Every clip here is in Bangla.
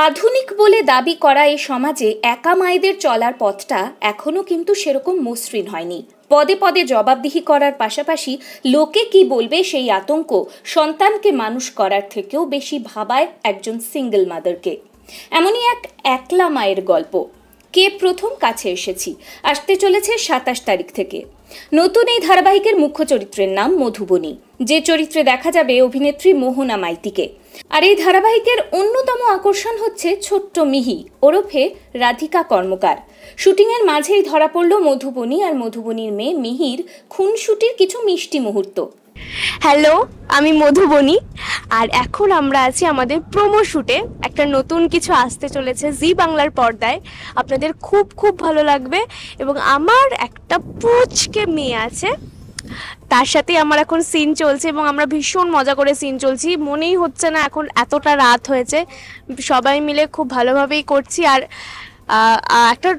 আধুনিক বলে দাবি করা এই সমাজে একা মায়েদের চলার পথটা এখনো কিন্তু সেরকম মসৃণ হয়নি। পদে পদে জবাবদিহি করার পাশাপাশি লোকে কি বলবে সেই আতঙ্ক সন্তানকে মানুষ করার থেকেও বেশি ভাবায় একজন সিঙ্গেল মাদারকে। এমনই এক একলা মায়ের গল্প কে প্রথম কাছে এসেছি আসতে চলেছে ২৭ তারিখ থেকে। নতুন এই ধারাবাহিকের মুখ্য চরিত্রের নাম মধুবনী, যে চরিত্রে দেখা যাবে অভিনেত্রী মোহনা মাইতিকে। আর এই ধারাবাহিকের অন্যতম আকর্ষণ হচ্ছে ছোট্ট মিহি ওরফে রাধিকা কর্মকার। শুটিংয়ের মাঝেই ধরা পড়ল মধুবনী আর মধুবনীর মেয়ে মিহির খুনসুটির কিছু মিষ্টি মুহূর্ত। হ্যালো, আমি মধুবনী, আর এখন আমরা আছি আমাদের প্রোমো শুটে। একটা নতুন কিছু আসতে চলেছে জি বাংলার পর্দায়, আপনাদের খুব খুব ভালো লাগবে। এবং আমার একটা পুচকে মেয়ে আছে, তার সাথে আমার এখন সিন চলছে এবং আমরা ভীষণ মজা করে সিন চলছি। মনেই হচ্ছে না এখন এতটা রাত হয়েছে, সবাই মিলে খুব ভালোভাবেই করছি। আর একটা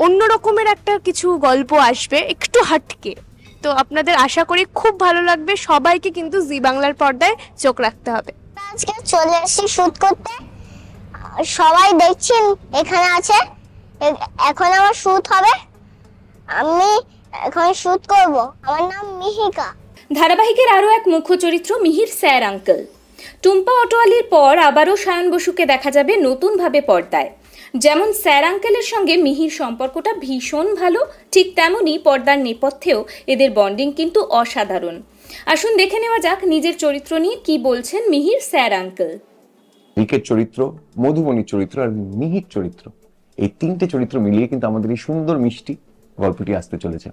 অন্য রকমের একটা কিছু গল্প আসবে, একটু হাটকে। তো আপনাদের আশা করি খুব ভালো লাগবে। সবাইকে কিন্তু জি বাংলার পর্দায় চোখ রাখতে হবে। আজকে চলে এসেছি শুট করতে, সবাই দেখছেন এখানে আছে। এখন আমার শুট হবে, আমি এখন শুট করব। আমার নাম মিহিকা। ধারাবাহিকের আরও এক মুখ্য চরিত্র মিহির স্যার আঙ্কেল। টুম্পা অটোয়ালির পর আবারও সায়ন বসুকে দেখা যাবে নতুনভাবে পর্দায়। যেমন স্যার আঙ্কেলের সঙ্গে মিহির সম্পর্কটা ভীষণ ভালো, ঠিক তেমনই পর্দার নেপথ্যেও এদের বন্ডিং কিন্তু অসাধারণ। আসুন দেখে নেওয়া যাক নিজের চরিত্র নিয়ে কি বলছেন মিহির স্যার আঙ্কেল। রিকের চরিত্র, মধুবনীর চরিত্র আর মিহির চরিত্র, এই তিনটে চরিত্র মিলিয়ে কিন্তু আমাদের এই সুন্দর মিষ্টি গল্পটি আসতে চলেছে।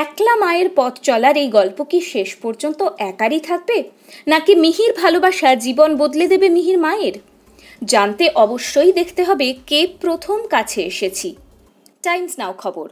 একলা মায়ের পথ চলার এই গল্প কি শেষ পর্যন্ত একারই থাকবে, নাকি মিহির ভালোবাসা জীবন বদলে দেবে মিহির মায়ের? জানতে অবশ্যই দেখতে হবে কে প্রথম কাছে এসেছি। টাইমস নাও খবর।